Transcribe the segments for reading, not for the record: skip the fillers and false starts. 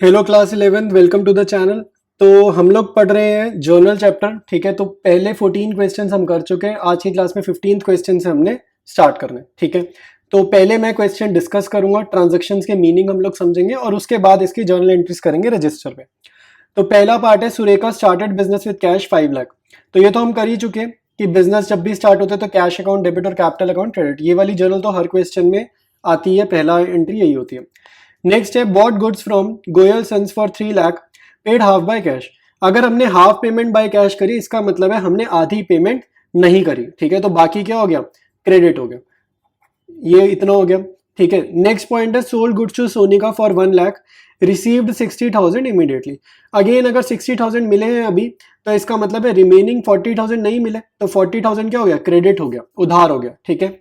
Hello class 11 welcome to the channel. तो हम लोग पढ़ रहे हैं जर्नल चैप्टर। ठीक है, तो पहले 14 क्वेश्चंस हम कर चुके हैं। आज की क्लास में 15th क्वेश्चन से हमने स्टार्ट करना है। ठीक है, तो पहले मैं क्वेश्चन डिस्कस करूंगा, ट्रांजैक्शंस के मीनिंग हम लोग समझेंगे और उसके बाद इसकी जर्नल एंट्रीज करेंगे रजिस्टर पे। तो पहला पार्ट है Surekha started business with cash 5 lakh. तो ये तो हम कर ही चुके हैं कि बिजनेस जब भी स्टार्ट होता है तो कैश अकाउंट डेबिट और कैपिटल अकाउंट क्रेडिट, ये वाली जर्नल तो हर क्वेश्चन में आती है, पहला एंट्री यही होती है। नेक्स्ट है bought goods from Goyal Sons for 3 lakh, paid half by cash. अगर हमने हाफ पेमेंट बाय कैश करी, इसका मतलब है हमने आधी पेमेंट नहीं करी। ठीक है, तो बाकी क्या हो गया, क्रेडिट हो गया, ये इतना हो गया। ठीक है, नेक्स्ट पॉइंट है sold goods to Sonika for 1 lakh, received 60,000 immediately. Again अगर 60,000 मिले हैं अभी, तो इसका मतलब है रिमेनिंग 40,000 नहीं मिले, तो 40,000 क्या हो गया, क्रेडिट हो गया, उधार हो गया। ठीक है,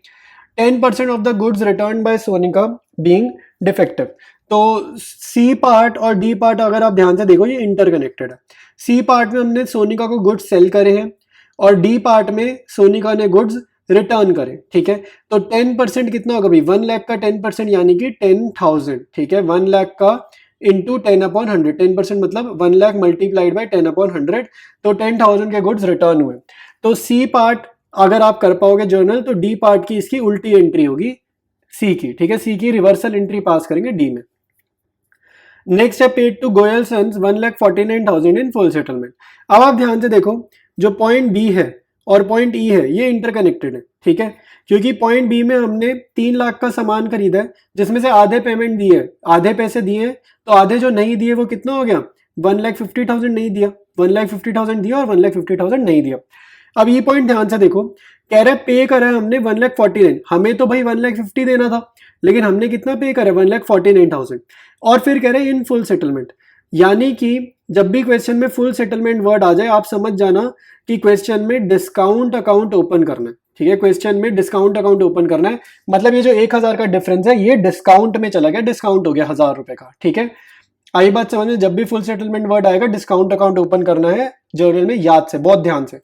10% of the goods return by Sonika being defective. तो सी पार्ट और डी पार्ट अगर आप ध्यान से देखो ये इंटरकनेक्टेड है। सी पार्ट में हमने सोनिका को गुड्स सेल करे हैं और डी पार्ट में सोनिका ने गुड्स रिटर्न करे। ठीक है, तो 10% कितना होगा भाई, 1 लाख का 10% यानी कि 10,000। ठीक है, 1 लाख का इंटू 10/100, 10% मतलब 1 लाख मल्टीप्लाइड बाई 10/100, तो 10,000 के गुड्स रिटर्न हुए। तो सी पार्ट अगर आप कर पाओगे जर्नल, तो डी पार्ट की इसकी उल्टी एंट्री होगी सी की। ठीक है, सी की रिवर्सल एंट्री पास करेंगे डी में। नेक्स्ट है paid to Goyal Sons 1,49,000 in full settlement. अब आप ध्यान से देखो, जो पॉइंट बी है और पॉइंट ई है ये इंटरकनेक्टेड है। ठीक है, क्योंकि पॉइंट बी में हमने 3 लाख का सामान खरीदा है, जिसमें से आधे पेमेंट दिए, आधे पैसे दिए, तो आधे जो नहीं दिए वो कितना हो गया, 1,50,000 नहीं दिया, 1,50,000 दिया और 1,50,000 नहीं दिया। अब ये पॉइंट ध्यान से देखो, कह रहा है पे करा है हमने 1,49,000, हमें तो भाई 1,50,000 देना था, लेकिन हमने कितना पे करा है, 1,49,000। और फिर कह रहे हैं इन फुल सेटलमेंट, यानी कि जब भी क्वेश्चन में फुल सेटलमेंट वर्ड आ जाए आप समझ जाना कि क्वेश्चन में डिस्काउंट अकाउंट ओपन करना है। ठीक है, क्वेश्चन में डिस्काउंट अकाउंट ओपन करना है, मतलब ये जो 1,000 का डिफरेंस है ये डिस्काउंट में चला गया, डिस्काउंट हो गया 1,000 रुपए का। ठीक है, आई बात समझ में, जब भी फुल सेटलमेंट वर्ड आएगा डिस्काउंट अकाउंट ओपन करना है जर्नल में, याद से, बहुत ध्यान से।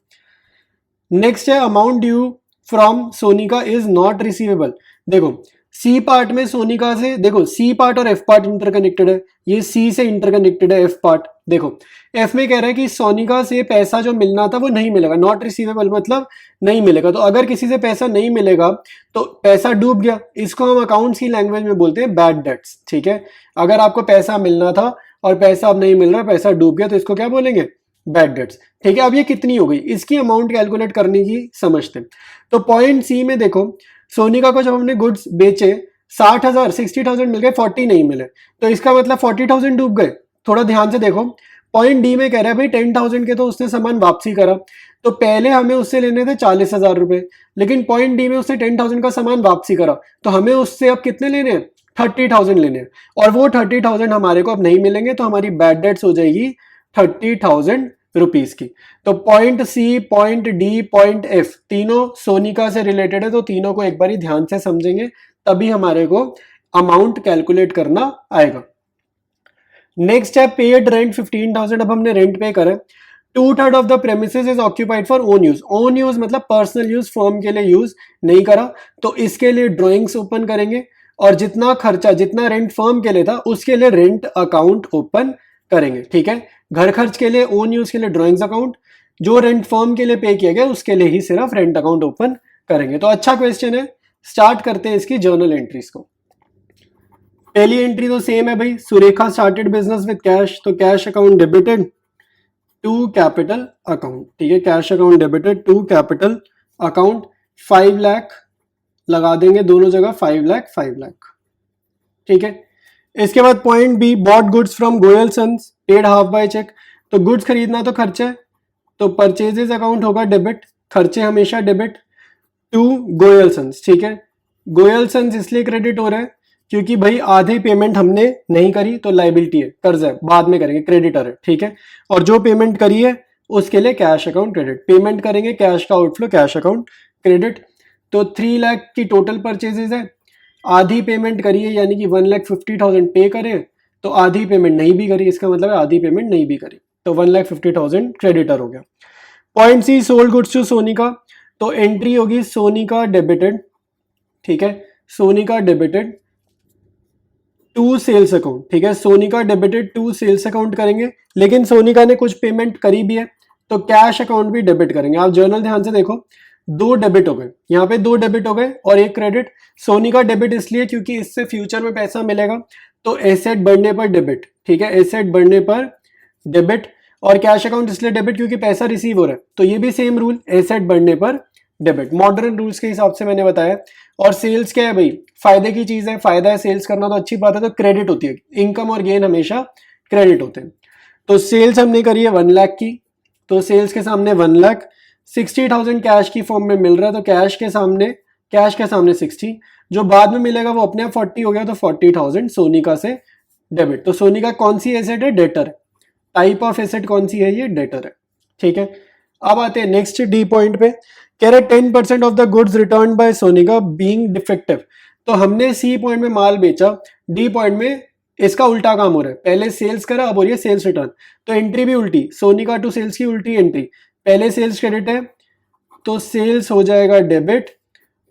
नेक्स्ट है amount due from Sonika is not receivable. देखो सी पार्ट में सोनिका से, देखो सी पार्ट और एफ पार्ट इंटरकनेक्टेड है, ये सी से इंटरकनेक्टेड है एफ पार्ट। देखो एफ में कह रहा है कि सोनिका से पैसा जो मिलना था वो नहीं मिलेगा, नॉट रिसीवेबल मतलब नहीं मिलेगा। तो अगर किसी से पैसा नहीं मिलेगा तो पैसा डूब गया, इसको हम अकाउंट्स की लैंग्वेज में बोलते हैं बैड डेट्स। ठीक है, अगर आपको पैसा मिलना था और पैसा अब नहीं मिल रहा, पैसा डूब गया, तो इसको क्या बोलेंगे, बैड डेट्स। ठीक है, अब ये कितनी हो गई, इसकी अमाउंट कैलकुलेट करने की समझते हैं। तो पॉइंट सी में देखो, सोनिका को जब हमने गुड्स बेचे 60,000, 60,000 मिल गए, 40 नहीं मिले, तो इसका मतलब 40,000 डूब गए। थोड़ा ध्यान से देखो, पॉइंट डी में कह रहा है भाई 10,000 के तो उसने सामान वापसी करा, तो पहले हमें उससे लेने थे 40,000 रुपए, लेकिन पॉइंट डी में उसने 10,000 का सामान वापसी करा, तो हमें उससे अब कितने लेने हैं, 30,000 लेने हैं, और वो 30,000 हमारे को अब नहीं मिलेंगे, तो हमारी बैड डेट्स हो जाएगी 30,000 रुपीज की। तो point C, point D, point F तीनों सोनिका से रिलेटेड है, तो तीनों को एक बार ध्यान से समझेंगे, तभी हमारे को अमाउंट कैलकुलेट करना आएगा। नेक्स्ट है पेड रेंट 15,000। अब हमने रेंट पे करा, 2/3 of the premises is occupied for own use. Own use मतलब पर्सनल यूज, फर्म के लिए यूज नहीं करा, तो इसके लिए ड्रॉइंग्स ओपन करेंगे, और जितना खर्चा, जितना रेंट फर्म के लिए था उसके लिए रेंट अकाउंट ओपन करेंगे। ठीक है, घर खर्च के लिए, ओन यूज के लिए ड्रॉइंग्स अकाउंट, जो रेंट फर्म के लिए पे किया गया उसके लिए ही सिर्फ रेंट अकाउंट ओपन करेंगे। तो अच्छा क्वेश्चन है, स्टार्ट करते हैं इसकी जर्नल एंट्रीज को। पहली एंट्री तो सेम है भाई, Surekha started business with cash, तो cash account debited to capital account. ठीक है, cash account debited to capital account, 5 lakh लगा देंगे दोनों जगह, 5 लाख 5 लाख। ठीक है, इसके बाद point B, bought goods from Goyal Sons, paid half by cheque. तो गुड्स खरीदना तो खर्चा है, तो परचेजेस अकाउंट होगा डेबिट, खर्चे हमेशा डेबिट, टू गोयल सन्स। ठीक है, गोयल सन्स इसलिए क्रेडिट हो रहा है क्योंकि भाई आधी पेमेंट हमने नहीं करी, तो लाइबिलिटी है, कर्ज है, बाद में करेंगे, क्रेडिटर है। ठीक है, और जो पेमेंट करी है उसके लिए कैश अकाउंट क्रेडिट, पेमेंट करेंगे कैश का आउटफ्लो, कैश अकाउंट क्रेडिट। तो 3 लाख की टोटल परचेजेस है, आधी पेमेंट करी है यानी कि 1,50,000 पे करें, तो आधी पेमेंट नहीं भी करी, इसका मतलब है आधी पेमेंट नहीं भी करी, तो 1,50,000 क्रेडिटर हो गया। Point C, sold goods to Sonika, तो एंट्री होगी सोनिका डेबिटेड। ठीक है, Sonika debited to sales account, ठीक है, Sonika debited to sales account करेंगे, लेकिन सोनिका ने कुछ पेमेंट करी भी है तो कैश अकाउंट भी डेबिट करेंगे। आप जर्नल ध्यान से देखो, दो डेबिट हो गए, यहाँ पे दो डेबिट हो गए और एक क्रेडिट। सोनिका डेबिट इसलिए क्योंकि इससे फ्यूचर में पैसा मिलेगा, तो एसेट बढ़ने पर डेबिट, ठीक है, एसेट बढ़ने पर डेबिट। और कैश अकाउंट इसलिए डेबिट क्योंकि पैसा रिसीव हो रहा है, तो ये भी सेम रूल, एसेट बढ़ने पर डेबिट, मॉडर्न रूल्स के हिसाब से मैंने बताया। और सेल्स क्या है भाई, फायदे की चीज है, फायदा है सेल्स करना तो अच्छी बात है, तो क्रेडिट होती है, इनकम और गेन हमेशा क्रेडिट होते हैं। तो सेल्स हमने करी है 1 लाख की, तो सेल्स के सामने 1 लाख, 60,000 कैश की फॉर्म में मिल रहा है, तो कैश के सामने 60, जो बाद में मिलेगा वो अपने आप 40 हो गया, तो 40,000 सोनिका से डेबिट। तो सोनिका कौन सी एसेट है, डेटर है, टाइप ऑफ एसेट कौन सी है, ये डेटर है, ठीक है। अब आते हैं नेक्स्ट डी पॉइंट पे, कह रहे 10% of the goods return by Sonika being defective. तो हमने सी पॉइंट में माल बेचा, डी पॉइंट में इसका उल्टा काम हो रहा है, पहले सेल्स करा अब हो रही है सेल्स रिटर्न, तो एंट्री भी उल्टी, सोनिका टू सेल्स की उल्टी एंट्री, पहले सेल्स क्रेडिट है तो सेल्स हो जाएगा डेबिट,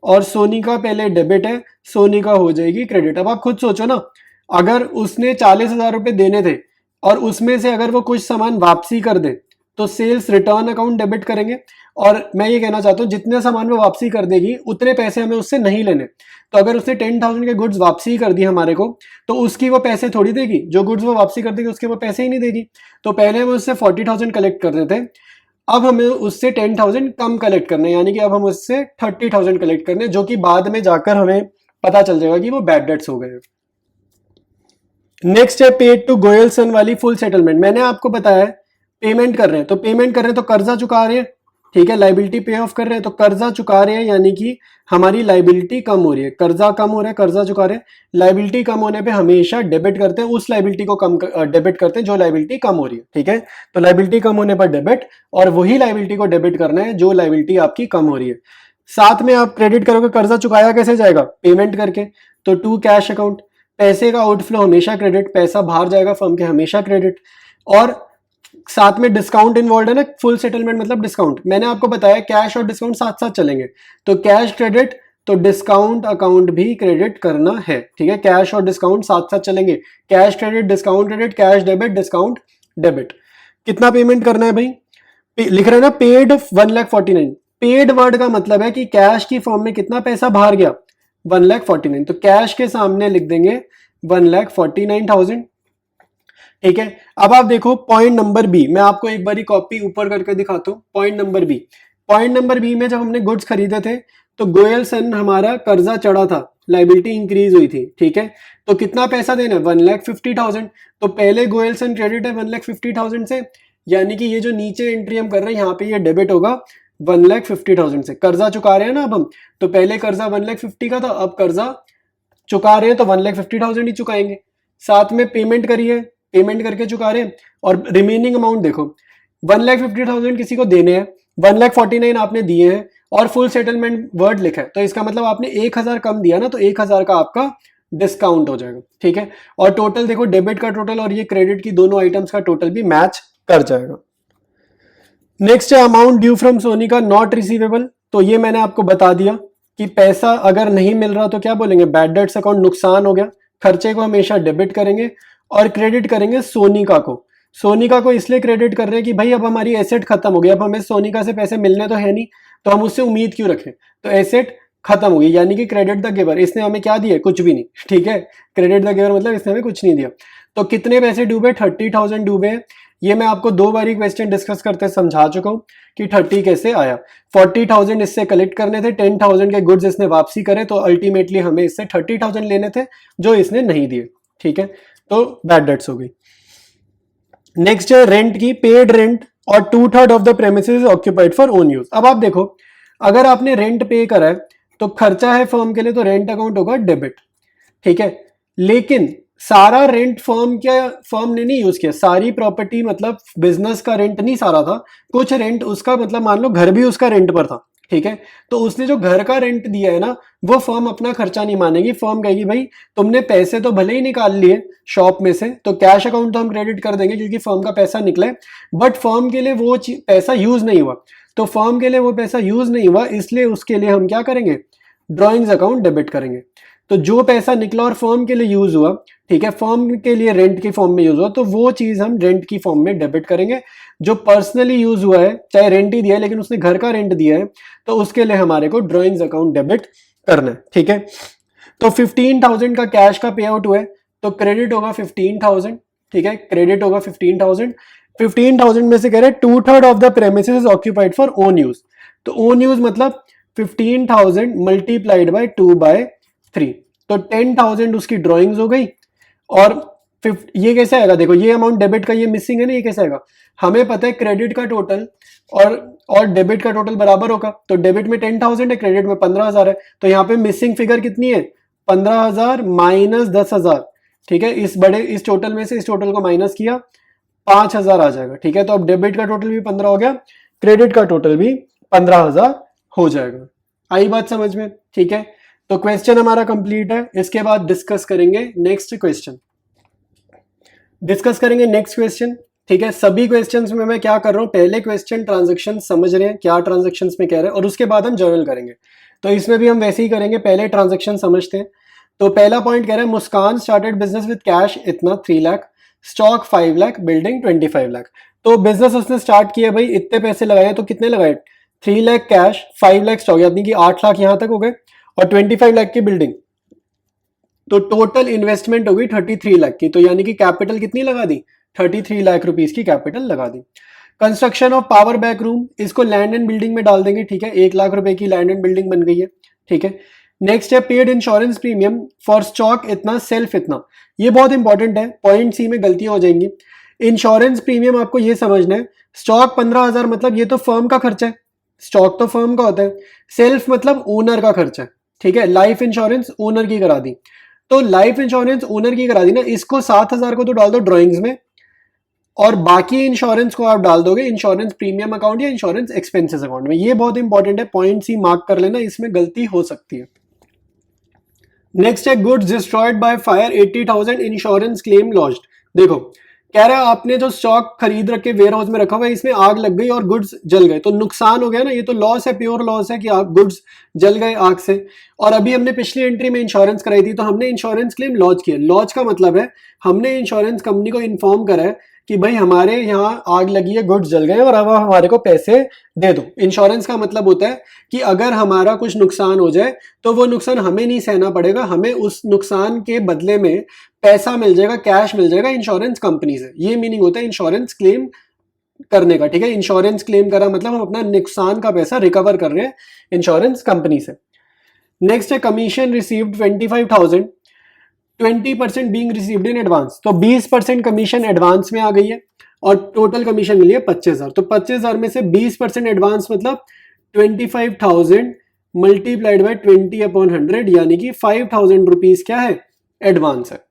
और सोनिका पहले डेबिट है, सोनिका हो जाएगी क्रेडिट। अब आप खुद सोचो ना, अगर उसने 40,000 रुपए देने थे और उसमें से अगर वो कुछ सामान वापसी कर दे तो सेल्स रिटर्न अकाउंट डेबिट करेंगे, और मैं ये कहना चाहता हूँ जितने सामान वो वापसी कर देगी उतने पैसे हमें उससे नहीं लेने। तो अगर उसने 10,000 के गुड्स वापसी कर दी हमारे को, तो उसकी वो पैसे थोड़ी देगी, जो गुड्स वो वापसी कर देगी उसके वो पैसे ही नहीं देगी। तो पहले हम उससे 40,000 कलेक्ट करते थे, अब हमें उससे 10,000 कम कलेक्ट करने, यानी कि अब हम उससे 30,000 कलेक्ट करने, जो कि बाद में जाकर हमें पता चल जाएगा कि वो बैड डेट्स हो गए। नेक्स्ट है पेड टू गोयल सन वाली फुल सेटलमेंट। मैंने आपको बताया पेमेंट कर रहे हैं, तो पेमेंट कर रहे हैं तो कर्जा चुका रहे हैं, ठीक है, लाइबिलिटी पे ऑफ कर रहे हैं तो कर्जा चुका रहे हैं, यानी कि हमारी लाइबिलिटी कम हो रही है, कर्जा कम हो रहा है, कर्जा चुका रहे हैं। लाइबिलिटी कम होने पे हमेशा डेबिट करते हैं, उस लाइबिलिटी को कम डेबिट करते हैं जो लाइबिलिटी कम हो रही है, ठीक है। तो लाइबिलिटी कम होने पर डेबिट, और वही लाइबिलिटी को डेबिट करना है जो लाइबिलिटी आपकी कम हो रही है। साथ में आप क्रेडिट करोगे, कर्जा चुकाया कैसे जाएगा, पेमेंट करके, तो टू कैश अकाउंट, पैसे का आउटफ्लो हमेशा क्रेडिट, पैसा बाहर जाएगा फर्म के हमेशा क्रेडिट। और साथ में डिस्काउंट इन्वॉल्व है ना, फुल सेटलमेंट मतलब डिस्काउंट, मैंने आपको बताया कैश और डिस्काउंट साथ साथ चलेंगे, तो कैश क्रेडिट तो डिस्काउंट अकाउंट भी क्रेडिट करना है, ठीक है, कैश और डिस्काउंट साथ साथ चलेंगे, cash credit discount credit, cash debit discount debit. कितना पेमेंट करना है भाई, लिख रहे हैं ना पेड 1,49,000, पेड वर्ड का मतलब है कि कैश की फॉर्म में कितना पैसा बाहर गया, 1,49,000, तो कैश के सामने लिख देंगे 1,49,000, ठीक है। अब आप देखो पॉइंट नंबर बी, मैं आपको एक बारी कॉपी ऊपर करके दिखाता हूँ। Point number B, point number B में जब हमने गुड्स खरीदे थे तो गोयल सन हमारा कर्जा चढ़ा था, लाइबिलिटी इंक्रीज हुई थी, ठीक है, तो कितना पैसा देना है, 1,50,000, तो पहले गोयल सन क्रेडिट है 1,50,000 से, यानी कि ये जो नीचे एंट्री हम कर रहे हैं यहाँ पे ये डेबिट होगा 1,50,000 से, कर्जा चुका रहे हैं ना अब हम, तो पहले कर्जा 1,50,000 का था, अब कर्जा चुका रहे हैं तो 1,50,000 ही चुकाएंगे। साथ में पेमेंट करिए, पेमेंट करके चुका रहे हैं, और रिमेनिंग अमाउंट देखो 1,50,000 किसी को देने हैं, 1,49,000 आपने दिए हैं और फुल सेटलमेंट वर्ड लिखा है, तो इसका मतलब आपने 1,000 कम दिया ना, तो 1,000 का आपका डिस्काउंट हो जाएगा, ठीक है। और टोटल देखो, डेबिट का टोटल और ये क्रेडिट की दोनों आइटम्स का टोटल भी मैच कर जाएगा। नेक्स्ट है amount due from Sonika not receivable, तो ये मैंने आपको बता दिया कि पैसा अगर नहीं मिल रहा तो क्या बोलेंगे, बैड डेट्स अकाउंट, नुकसान हो गया, खर्चे को हमेशा डेबिट करेंगे और क्रेडिट करेंगे सोनिका को। सोनिका को इसलिए क्रेडिट कर रहे हैं कि भाई अब हमारी एसेट खत्म हो गई, अब हमें सोनिका से पैसे मिलने तो है नहीं, तो हम उससे उम्मीद क्यों रखें, तो एसेट खत्म हो गई, यानी कि क्रेडिट द गिवर, इसने हमें क्या दिया, कुछ भी नहीं, ठीक है, क्रेडिट द गिवर मतलब इसने हमें कुछ नहीं दिया। तो कितने पैसे डूबे, 30,000 डूबे। ये मैं आपको 2 बारी क्वेश्चन डिस्कस करते समझा चुका हूं कि 30 कैसे आया। 40,000 इससे कलेक्ट करने थे, 10,000 के गुड्स इसने वापसी करे, तो अल्टीमेटली हमें इससे 30,000 लेने थे जो इसने नहीं दिए, ठीक है, तो बैड डेट्स हो गई। नेक्स्ट है रेंट की, पेड रेंट और 2/3 of the premises occupied for own use. अब आप देखो, अगर आपने रेंट पे करा है तो खर्चा है फर्म के लिए, तो रेंट अकाउंट होगा डेबिट, ठीक है, लेकिन सारा रेंट फर्म ने नहीं यूज किया, सारी प्रॉपर्टी मतलब बिजनेस का रेंट नहीं सारा था, कुछ रेंट उसका, मतलब मान लो घर भी उसका रेंट पर था, ठीक है, तो उसने जो घर का रेंट दिया है ना, वो फर्म अपना खर्चा नहीं मानेगी, फर्म कहेगी भाई तुमने पैसे तो भले ही निकाल लिए शॉप में से, तो कैश अकाउंट तो हम क्रेडिट कर देंगे क्योंकि फर्म का पैसा निकले, बट फर्म के लिए वो पैसा यूज नहीं हुआ, तो फर्म के लिए वो पैसा यूज नहीं हुआ, इसलिए उसके लिए हम क्या करेंगे, ड्रॉइंग्स अकाउंट डेबिट करेंगे। तो जो पैसा निकला और फर्म के लिए यूज हुआ, ठीक है, फर्म के लिए रेंट की फॉर्म में यूज हुआ, तो वो चीज हम रेंट की फॉर्म में डेबिट करेंगे। जो पर्सनली यूज हुआ है, चाहे रेंट ही दिया है लेकिन उसने घर का रेंट दिया है, तो उसके लिए हमारे को ड्रॉइंग्स अकाउंट डेबिट करना है, ठीक है। तो 15,000 का कैश का पे आउट हुआ है, तो क्रेडिट होगा 15,000, ठीक है, क्रेडिट होगा 15,000। 15,000 में से कह रहे हैं 2/3 of the premises is occupied for own use. तो ओन यूज मतलब 15,000 मल्टीप्लाइड बाय 2/3, तो 10,000 उसकी ड्रॉइंग्स हो गई। और ये कैसे आएगा, देखो ये अमाउंट डेबिट का ये मिसिंग है ना, ये कैसे आएगा, हमें पता है क्रेडिट का टोटल और डेबिट का टोटल बराबर होगा। तो डेबिट में 10,000 है, क्रेडिट में 15,000 है, तो यहाँ पे मिसिंग फिगर कितनी है, 15,000 माइनस 10,000, ठीक है। इस टोटल में से इस टोटल को माइनस किया, 5,000 आ जाएगा, ठीक है। तो अब डेबिट का टोटल भी 15 हो गया, क्रेडिट का टोटल भी 15,000 हो जाएगा। आई बात समझ में, ठीक है। तो क्वेश्चन हमारा कंप्लीट है। इसके बाद डिस्कस करेंगे नेक्स्ट क्वेश्चन, ठीक है। सभी क्वेश्चंस में मैं क्या कर रहा हूं, पहले क्वेश्चन ट्रांजैक्शन समझ रहे हैं, क्या ट्रांजैक्शंस में कह रहे हैं, और उसके बाद हम जर्नल करेंगे। तो इसमें भी हम वैसे ही करेंगे, पहले ट्रांजैक्शन समझते हैं। तो पहला पॉइंट कह रहा है मुस्कान स्टार्टेड बिजनेस विद कैश इतना 3 लाख, स्टॉक 5 लाख, बिल्डिंग 25 लाख। तो बिजनेस उसने स्टार्ट किया भाई, इतने पैसे लगाए, तो कितने लगाए, 3 लाख कैश, 5 लाख स्टॉक, यानी कि 8 लाख यहां तक हो गए, और 25 लाख की बिल्डिंग। तो टोटल इन्वेस्टमेंट हो गई 33 लाख की। तो यानी कि कैपिटल कितनी लगा दी, 33 लाख रुपीस की कैपिटल लगा दी। Construction of power back room, इसको लैंड एंड बिल्डिंग में डाल देंगे, ठीक है। 1 लाख रुपए की लैंड एंड बिल्डिंग बन गई है, ठीक है। नेक्स्ट है paid insurance premium for stock इतना, सेल्फ इतना। ये बहुत इंपॉर्टेंट है, पॉइंट सी में गलतियां हो जाएंगी। इंश्योरेंस प्रीमियम आपको ये समझना है, स्टॉक 15,000 मतलब ये तो फर्म का खर्चा है, स्टॉक तो फर्म का होता है। सेल्फ मतलब ओनर का खर्चा है, ठीक है। लाइफ इंश्योरेंस ओनर की करा दी, तो लाइफ इंश्योरेंस ओनर की करा दी ना, इसको 7,000 को तो डाल दो ड्रॉइंग्स में, और बाकी इंश्योरेंस को आप डाल दोगे इंश्योरेंस प्रीमियम अकाउंट या इंश्योरेंस एक्सपेंसेस अकाउंट में। ये बहुत इंपॉर्टेंट है, पॉइंट सी मार्क कर लेना, इसमें गलती हो सकती है। नेक्स्ट है goods destroyed by fire 80,000 insurance claim launched. देखो कह रहा है आपने जो स्टॉक खरीद रखे वेयर हाउस में रखा हुआ है, इसमें आग लग गई और गुड्स जल गए, तो नुकसान हो गया ना, ये तो लॉस है, प्योर लॉस है कि आप गुड्स जल गए आग से। और अभी हमने पिछली एंट्री में इंश्योरेंस कराई थी, तो हमने इंश्योरेंस क्लेम लॉन्च किया। लॉन्च का मतलब है हमने इंश्योरेंस कंपनी को इन्फॉर्म करा है कि भाई हमारे यहाँ आग लगी है, गुड्स जल गए और अब हमारे को पैसे दे दो। इंश्योरेंस का मतलब होता है कि अगर हमारा कुछ नुकसान हो जाए तो वो नुकसान हमें नहीं सहना पड़ेगा, हमें उस नुकसान के बदले में पैसा मिल जाएगा, कैश मिल जाएगा इंश्योरेंस कंपनी से। ये मीनिंग होता है इंश्योरेंस क्लेम करने का, ठीक है। इंश्योरेंस क्लेम करा मतलब हम अपना नुकसान का पैसा रिकवर कर रहे हैं इंश्योरेंस कंपनी से। नेक्स्ट है commission received 25,000, 20% being received in advance. तो 20% कमीशन एडवांस में आ गई है और टोटल कमीशन मिली है 25,000। तो 25,000 में से 20% एडवांस मतलब 25,000 मल्टीप्लाइड बाय 20/100, यानी कि 5,000 रुपीज क्या है, एडवांस है।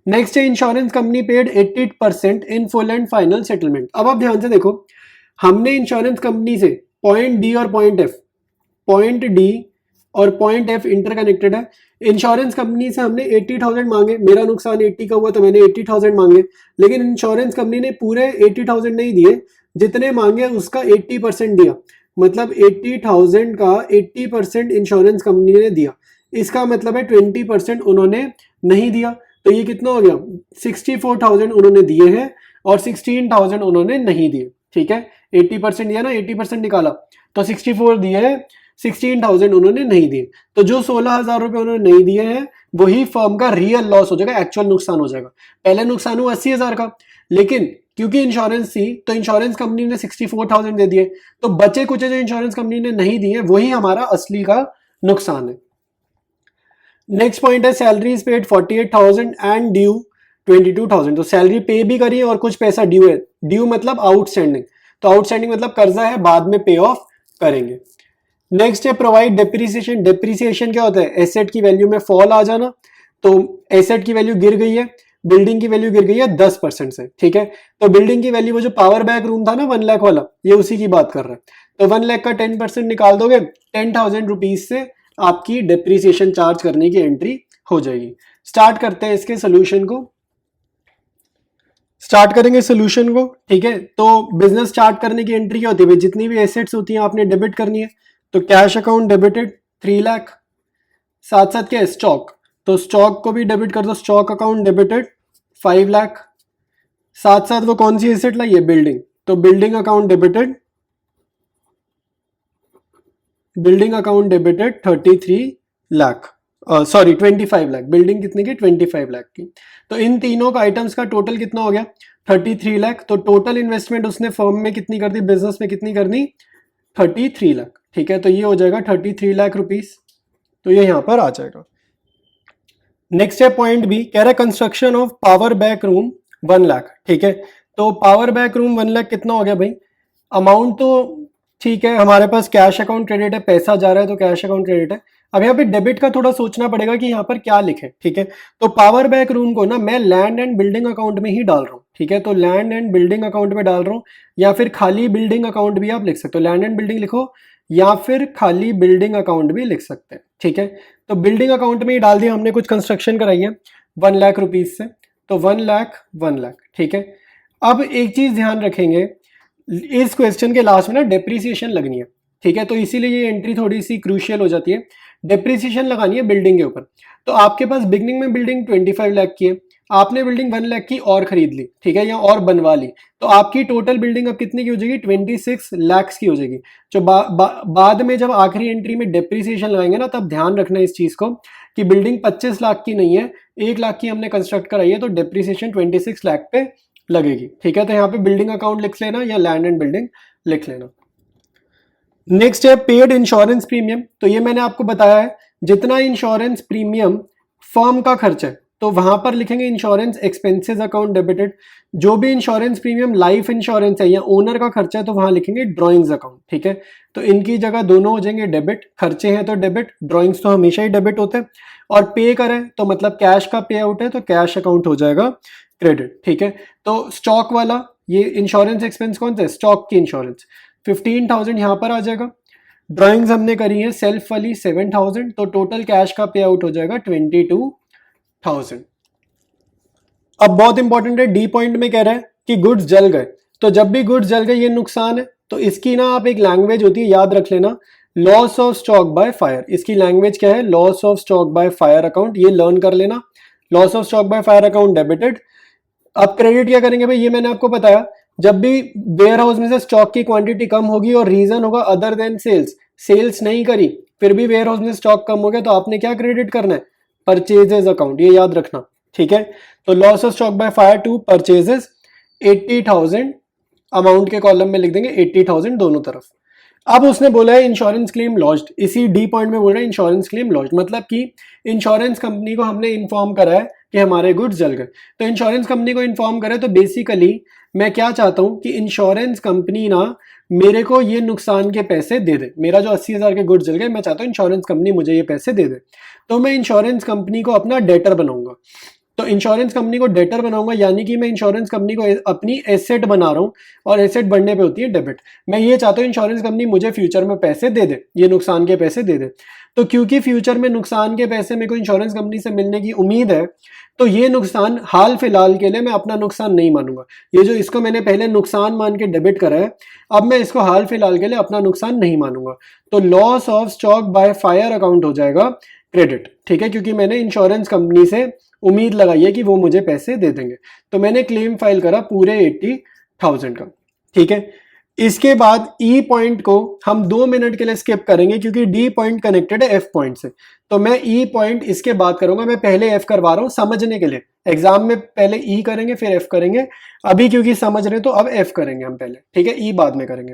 नेक्स्ट है insurance company paid 80% in full and final settlement. अब आप ध्यान से देखो, हमने इंश्योरेंस कंपनी से पॉइंट डी और पॉइंट एफ, पॉइंट डी और पॉइंट एफ इंटरकनेक्टेड है। इंश्योरेंस कंपनी से हमने 80,000 मांगे, मेरा नुकसान 80 का हुआ तो मैंने 80,000 मांगे, लेकिन इंश्योरेंस कंपनी ने पूरे 80,000 नहीं दिए, जितने मांगे उसका 80% दिया। मतलब 80,000 का 80% इंश्योरेंस कंपनी ने दिया, इसका मतलब है 20% उन्होंने नहीं दिया। तो ये कितना हो गया, 64,000 उन्होंने दिए हैं और 16,000 उन्होंने नहीं दिए, ठीक है। 80% दिया ना, 80% निकाला तो 64 दिए हैं, 16,000 उन्होंने नहीं दिए। तो जो 16,000 रुपए उन्होंने नहीं दिए हैं वही फर्म का रियल लॉस हो जाएगा, एक्चुअल नुकसान हो जाएगा। पहले नुकसान हुआ 80,000 का, लेकिन क्योंकि इंश्योरेंस थी तो इंश्योरेंस कंपनी ने 64,000 दे दिए, तो बचे कुछ जो इंश्योरेंस कंपनी ने नहीं दिए वही हमारा असली का नुकसान है। नेक्स्ट पॉइंट है salary is paid 48,000 and due 22,000। तो सैलरी पे भी करी है और कुछ पैसा ड्यू है। ड्यू मतलब आउटस्टैंडिंग, तो आउटस्टैंडिंग मतलब कर्जा है, बाद में पे ऑफ करेंगे। नेक्स्ट है प्रोवाइड डेप्रिसिएशन। डेप्रिसिएशन क्या होता है, एसेट की वैल्यू में फॉल आ जाना। तो एसेट की वैल्यू गिर गई है, बिल्डिंग की वैल्यू गिर गई है 10% से, ठीक है। तो बिल्डिंग की वैल्यू वो जो पावर बैक रूम था ना 1 लाख वाला, ये उसी की बात कर रहा है। तो 1 लाख का 10% निकाल दोगे, 10,000 रुपीज से आपकी डेप्रिसिएशन चार्ज करने की एंट्री हो जाएगी। स्टार्ट करते हैं इसके सोल्यूशन को, स्टार्ट करेंगे सोल्यूशन को, ठीक है। तो बिजनेस स्टार्ट करने की एंट्री क्या होती है, जितनी भी एसेट्स होती हैं आपने डेबिट करनी है। तो कैश अकाउंट डेबिटेड 3 लाख, साथ साथ क्या है स्टॉक, तो स्टॉक को भी डेबिट कर दो, स्टॉक अकाउंट डेबिटेड 5 लाख। साथ साथ वो कौन सी एसेट लाई है, बिल्डिंग, तो building account debited, building account debited 33 lakh, sorry 25 lakh. Building कितने की, 25 लाख की। तो इन तीनों का आइटम्स का टोटल कितना हो गया, 33 लाख। तो टोटल इन्वेस्टमेंट उसने फर्म में कितनी कर दी, बिजनेस में कितनी कर दी, 33 लाख। ठीक है, तो ये हो जाएगा 33 लाख रुपीस, तो ये यहां पर आ जाएगा। नेक्स्ट है पॉइंट बी, कह रहा है construction of power back room 1 lakh. ठीक है, तो पावर बैक रूम 1 लाख कितना हो गया भाई, अमाउंट तो ठीक है, हमारे पास कैश अकाउंट क्रेडिट है, पैसा जा रहा है तो कैश अकाउंट क्रेडिट है। अब यहाँ पे डेबिट का थोड़ा सोचना पड़ेगा कि यहाँ पर क्या लिखें। ठीक है, तो पावर बैक रूम को ना मैं लैंड एंड बिल्डिंग अकाउंट में ही डाल रहा हूँ। ठीक है, तो लैंड एंड बिल्डिंग अकाउंट में डाल रहा हूँ, या फिर खाली बिल्डिंग अकाउंट भी आप लिख सकते हो, लैंड एंड बिल्डिंग लिखो या फिर खाली बिल्डिंग अकाउंट भी लिख सकते हैं। ठीक है, तो बिल्डिंग अकाउंट में ही डाल दिया हमने, कुछ कंस्ट्रक्शन कराई है 1 लाख रुपीज से, तो 1 लाख 1 लाख। ठीक है, अब एक चीज ध्यान रखेंगे, इस क्वेश्चन के लास्ट में ना डेप्रीसिएशन लगनी है। ठीक है, तो इसीलिए ये एंट्री थोड़ी सी क्रूशियल हो जाती है, डेप्रीसिएशन लगानी है बिल्डिंग के ऊपर। तो आपके पास बिगनिंग में बिल्डिंग 25 लाख की है, आपने बिल्डिंग 1 लाख की और खरीद ली। ठीक है, या और बनवा ली, तो आपकी टोटल बिल्डिंग अब कितनी की हो जाएगी, 26 लाख की हो जाएगी। जो बाद में जब आखिरी एंट्री में डेप्रीसिएशन लगाएंगे ना, तब ध्यान रखना इस चीज को कि बिल्डिंग 25 लाख की नहीं है, 1 लाख की हमने कंस्ट्रक्ट कराई है, तो डेप्रीसिएशन 26 लाख पे लगेगी। ठीक है, तो यहाँ पे बिल्डिंग अकाउंट लिख लेना या लैंड एंड बिल्डिंग लिख लेना। नेक्स्ट है पेड इंश्योरेंस प्रीमियम, तो ये मैंने आपको बताया है, जितना इंश्योरेंस प्रीमियम फर्म का खर्च है तो वहां पर लिखेंगे इंश्योरेंस एक्सपेंसेस अकाउंट डेबिटेड। जो भी इंश्योरेंस प्रीमियम लाइफ इंश्योरेंस है या ओनर का खर्चा है तो वहां लिखेंगे ड्रॉइंग्स अकाउंट। ठीक है, तो इनकी जगह दोनों हो जाएंगे डेबिट, खर्चे हैं तो डेबिट, ड्रॉइंग्स तो हमेशा ही डेबिट होते हैं, और पे करें तो मतलब कैश का पे आउट है तो कैश अकाउंट हो जाएगा क्रेडिट। ठीक है, तो स्टॉक वाला ये इंश्योरेंस एक्सपेंस कौन सा है, स्टॉक की इंश्योरेंस, 15,000 यहां पर आ जाएगा। ड्राइंग्स हमने करी है सेल्फ वाली 7,000, तो टोटल कैश का पे आउट हो जाएगा 22,000। अब बहुत इंपॉर्टेंट है, डी पॉइंट में कह रहा है कि गुड्स जल गए, तो जब भी गुड्स जल गए ये नुकसान है, तो इसकी ना आप एक लैंग्वेज होती है, याद रख लेना, loss of stock by fire. इसकी लैंग्वेज क्या है, loss of stock by fire account, ये लर्न कर लेना। Loss of stock by fire account debited. अब क्रेडिट क्या करेंगे भाई, ये मैंने आपको बताया, जब भी वेयर हाउस में से स्टॉक की क्वांटिटी कम होगी और रीजन होगा अदर देन सेल्स, सेल्स नहीं करी फिर भी वेयर हाउस में स्टॉक कम हो गया, तो आपने क्या क्रेडिट करना है, परचेजेस अकाउंट, ये याद रखना। ठीक है, तो loss of stock by fire to purchases 80,000 amount के कॉलम में लिख देंगे 80,000 दोनों तरफ। अब उसने बोला है इंश्योरेंस क्लेम लॉज्ड, इसी डी पॉइंट में बोल रहा है इंश्योरेंस क्लेम लॉज्ड, मतलब कि इंश्योरेंस कंपनी को हमने इन्फॉर्म करा है कि हमारे गुड्स जल गए। तो इंश्योरेंस कंपनी को इन्फॉर्म करे तो बेसिकली मैं क्या चाहता हूं कि इंश्योरेंस कंपनी ना मेरे को ये नुकसान के पैसे दे दे, मेरा जो 80,000 के गुड्स जल गए, मैं चाहता हूं इंश्योरेंस कंपनी मुझे ये पैसे दे दे। तो मैं इंश्योरेंस कंपनी को अपना डेटर बनाऊंगा, तो इंश्योरेंस कंपनी को डेटर बनाऊंगा, यानी कि मैं इंश्योरेंस कंपनी को अपनी एसेट बना रहा हूं, और एसेट बढ़ने पे होती है डेबिट। मैं ये चाहता हूं इंश्योरेंस कंपनी मुझे फ्यूचर में पैसे दे दे, ये नुकसान के पैसे दे दे। तो क्योंकि फ्यूचर में नुकसान के पैसे मेरे को इंश्योरेंस कंपनी से मिलने की उम्मीद है, तो ये नुकसान हाल फिलहाल के लिए मैं अपना नुकसान नहीं मानूंगा। ये जो इसको मैंने पहले नुकसान मान के डेबिट करा है, अब मैं इसको हाल फिलहाल के लिए अपना नुकसान नहीं मानूंगा, तो loss of stock by fire account हो जाएगा क्रेडिट। ठीक है, क्योंकि मैंने इंश्योरेंस कंपनी से उम्मीद लगाई है कि वो मुझे पैसे दे देंगे, तो मैंने क्लेम फाइल करा पूरे 80,000 का। ठीक है, इसके बाद ई पॉइंट को हम 2 मिनट के लिए स्किप करेंगे क्योंकि डी पॉइंट कनेक्टेड है एफ पॉइंट से, तो मैं ई पॉइंट इसके बाद करूंगा। मैं पहले एफ करवा रहा हूं समझने के लिए, एग्जाम में पहले ई करेंगे फिर एफ करेंगे, अभी क्योंकि समझ रहे तो अब एफ करेंगे हम पहले। ठीक है, ई बाद में करेंगे।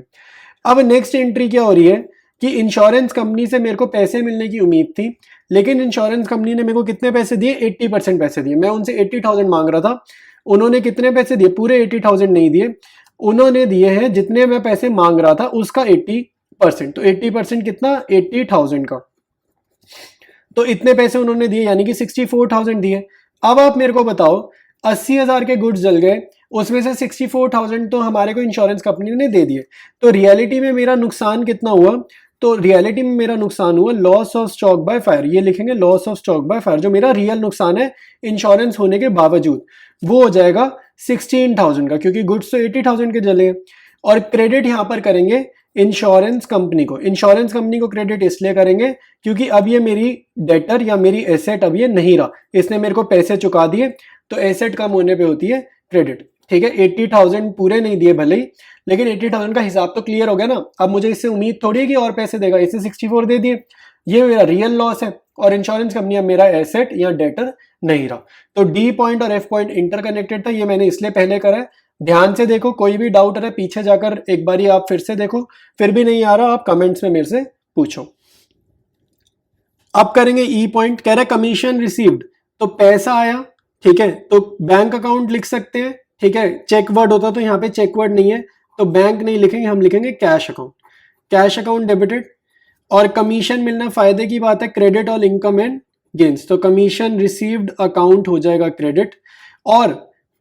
अब नेक्स्ट एंट्री क्या हो रही है कि इंश्योरेंस कंपनी से मेरे को पैसे मिलने की उम्मीद थी, लेकिन इंश्योरेंस कंपनी ने मेरे को कितने पैसे दिए, 80% पैसे दिए। मैं उनसे 80,000 मांग रहा था, उन्होंने कितने पैसे दिए, पूरे 80,000 नहीं दिए, उन्होंने दिए हैं जितने मैं पैसे मांग रहा था उसका 80%। तो 80% कितना, 80,000 का, तो इतने पैसे उन्होंने दिए, यानी कि 64,000 दिए। अब आप मेरे को बताओ 80,000 के गुड्स जल गए, उसमें से 64,000 तो हमारे को इंश्योरेंस कंपनी ने दे दिए, तो रियलिटी में मेरा नुकसान कितना हुआ, तो रियलिटी में मेरा नुकसान हुआ loss of stock by fire, ये लिखेंगे loss of stock by fire, जो मेरा रियल नुकसान है इंश्योरेंस होने के बावजूद, वो हो जाएगा 16,000 का, क्योंकि गुड्स तो 80,000 के जले हैं। और क्रेडिट यहां पर करेंगे इंश्योरेंस कंपनी को क्रेडिट इसलिए करेंगे क्योंकि अब ये मेरी डेटर या मेरी एसेट अब ये नहीं रहा, इसने मेरे को पैसे चुका दिए, तो एसेट कम होने पे होती है क्रेडिट। ठीक है, 80,000 पूरे नहीं दिए भले ही, लेकिन 80,000 का हिसाब तो क्लियर हो गया ना। अब मुझे इससे उम्मीद थोड़ी है कि और पैसे देगा, इसे 64 दे दिए, ये मेरा रियल लॉस है और इंश्योरेंस कंपनी अब मेरा एसेट या डेटर नहीं रहा। तो डी पॉइंट और एफ पॉइंट इंटरकनेक्टेड था, ये मैंने इसलिए पहले करा है। ध्यान से देखो, कोई भी डाउट है पीछे जाकर एक बारी आप फिर से देखो, फिर भी नहीं आ रहा आप कमेंट्स में मेरे से पूछो। अब करेंगे ई पॉइंट, कह रहा है कमीशन रिसीव्ड, तो पैसा आया, ठीक है, तो बैंक अकाउंट लिख सकते हैं, ठीक है, चेक वर्ड होता तो यहाँ पे चेक वर्ड नहीं है तो बैंक नहीं लिखेंगे, हम लिखेंगे cash account, cash account debited. और कमीशन मिलना फायदे की बात है, credit all income and gains, तो कमीशन रिसीव्ड अकाउंट हो जाएगा क्रेडिट। और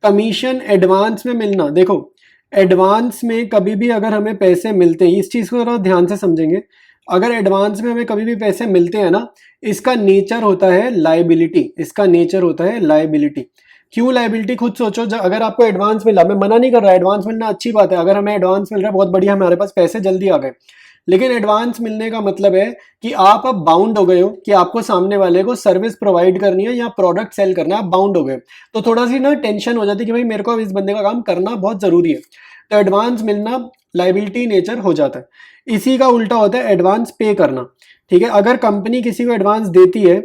कमीशन एडवांस में मिलना, देखो एडवांस में कभी भी अगर हमें पैसे मिलते हैं, इस चीज को थोड़ा ध्यान से समझेंगे, अगर एडवांस में हमें कभी भी पैसे मिलते हैं ना, इसका नेचर होता है लायबिलिटी, इसका नेचर होता है लायबिलिटी। क्यों लायबिलिटी, खुद सोचो, अगर आपको एडवांस मिला, मैं मना नहीं कर रहा, एडवांस मिलना अच्छी बात है, अगर हमें एडवांस मिल रहा है बहुत बढ़िया, हमारे पास पैसे जल्दी आ गए, लेकिन एडवांस मिलने का मतलब है कि आप अब बाउंड हो गए हो कि आपको सामने वाले को सर्विस प्रोवाइड करनी है या प्रोडक्ट सेल करना है, आप बाउंड हो गए, तो थोड़ा सी ना टेंशन हो जाती है कि भाई मेरे को इस बंदे का काम करना बहुत जरूरी है, तो एडवांस मिलना लायबिलिटी नेचर हो जाता है। इसी का उल्टा होता है एडवांस पे करना, ठीक है, अगर कंपनी किसी को एडवांस देती है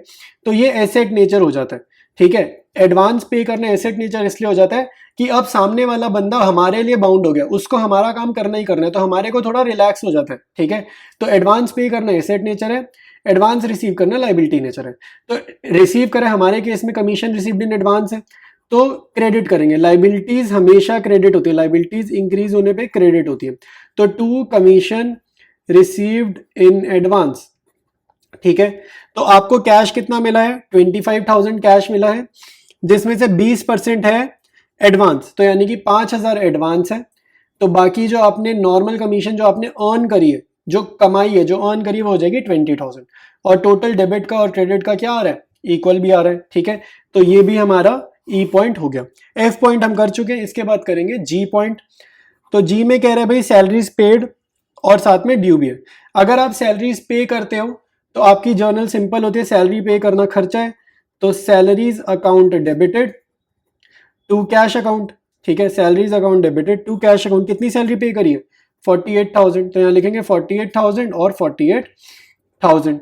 तो ये एसेट नेचर हो जाता है, ठीक है, एडवांस पे करना एसेट नेचर इसलिए हो जाता है कि अब सामने वाला बंदा हमारे लिए बाउंड हो गया, उसको हमारा काम करना ही करना है, तो हमारे को थोड़ा रिलैक्स हो जाता है, ठीक है, तो एडवांस पे करना एसेट नेचर है, एडवांस रिसीव करना लायबिलिटी नेचर है। तो रिसीव करें, हमारे केस में कमीशन रिसीव्ड इन एडवांस है तो क्रेडिट करेंगे, लायबिलिटीज हमेशा क्रेडिट होती है, लायबिलिटीज इंक्रीज होने पे क्रेडिट होती है, तो to commission received in advance, ठीक है। तो आपको कैश कितना मिला है, 25,000 कैश मिला है, जिसमें से 20% है एडवांस, तो यानी कि 5,000 एडवांस है, तो बाकी जो आपने नॉर्मल कमीशन जो आपने अर्न करी है, जो कमाई है जो अर्न करी है वो हो जाएगी 20,000, और टोटल डेबिट का और क्रेडिट का क्या आ रहा है, इक्वल भी आ रहा है, ठीक है, तो ये भी हमारा ई पॉइंट हो गया। एफ पॉइंट हम कर चुके हैं, इसके बाद करेंगे जी पॉइंट। तो जी में कह रहे हैं भाई सैलरीज पेड और साथ में ड्यू भी है। अगर आप सैलरीज पे करते हो तो आपकी जर्नल सिंपल होती है, सैलरी पे करना खर्चा है, तो salaries account debited to cash account, ठीक है, salaries account debited to cash account. कितनी सैलरी पे करी है, 48,000, तो यहाँ लिखेंगे 48,000 और 48,000।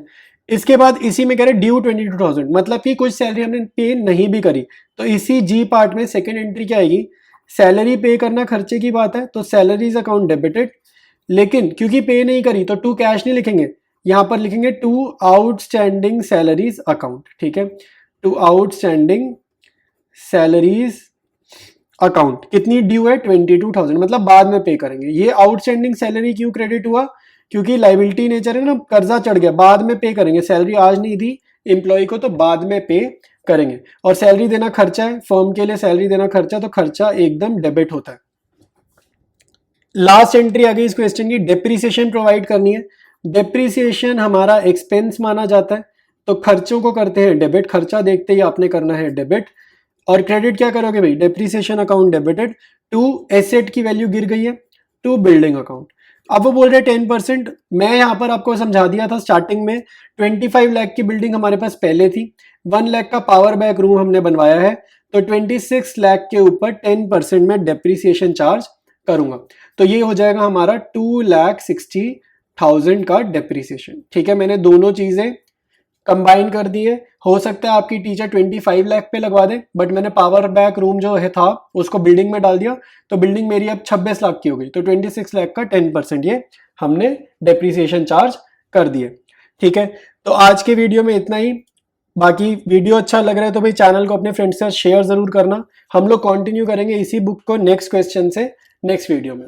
इसके बाद इसी में कह रहे ड्यू 22,000, मतलब कि कुछ सैलरी हमने पे नहीं भी करी, तो इसी जी पार्ट में सेकेंड एंट्री क्या आएगी, सैलरी पे करना खर्चे की बात है, तो सैलरीज अकाउंट डेबिटेड, लेकिन क्योंकि पे नहीं करी तो टू कैश नहीं लिखेंगे, यहां पर लिखेंगे टू आउटस्टैंडिंग सैलरीज अकाउंट, ठीक है, टू आउटस्टैंडिंग सैलरीज अकाउंट। कितनी ड्यू है, 22,000, मतलब बाद में पे करेंगे। ये आउटस्टैंडिंग सैलरी क्यों क्रेडिट हुआ, क्योंकि लायबिलिटी नेचर है ना, कर्जा चढ़ गया, बाद में पे करेंगे, सैलरी आज नहीं दी एम्प्लॉय को तो बाद में पे करेंगे। और सैलरी देना खर्चा है, फर्म के लिए सैलरी देना खर्चा, तो खर्चा एकदम डेबिट होता है। लास्ट एंट्री आ गई इस क्वेश्चन की, डेप्रीसिएशन प्रोवाइड करनी है। डेप्रीसिएशन हमारा एक्सपेंस माना जाता है, तो खर्चों को करते हैं डेबिट, खर्चा देखते ही आपने करना है डेबिट। और क्रेडिट क्या करोगे भाई, depreciation account debited to asset की वैल्यू गिर गई है टू बिल्डिंग अकाउंट। अब वो बोल रहे 10%, मैं यहाँ पर आपको समझा दिया था स्टार्टिंग में, 25 लाख की बिल्डिंग हमारे पास पहले थी, 1 लाख का पावर बैक रूम हमने बनवाया है, तो 26 लाख के ऊपर 10% में डेप्रीसिएशन चार्ज करूंगा, तो ये हो जाएगा हमारा 2,60,000 का डेप्रीसिएशन, ठीक है। मैंने दोनों चीजें कंबाइन कर दिए, हो सकता है आपकी टीचर 25 लाख पे लगवा दे, बट मैंने पावर बैक रूम जो है था उसको बिल्डिंग में डाल दिया, तो बिल्डिंग मेरी अब 26 लाख की हो गई, तो 26 लाख का 10% ये हमने डेप्रीसिएशन चार्ज कर दिए, ठीक है। तो आज के वीडियो में इतना ही, बाकी वीडियो अच्छा लग रहा है तो भाई चैनल को अपने फ्रेंड्स से शेयर जरूर करना। हम लोग कंटिन्यू करेंगे इसी बुक को नेक्स्ट क्वेश्चन से नेक्स्ट वीडियो में।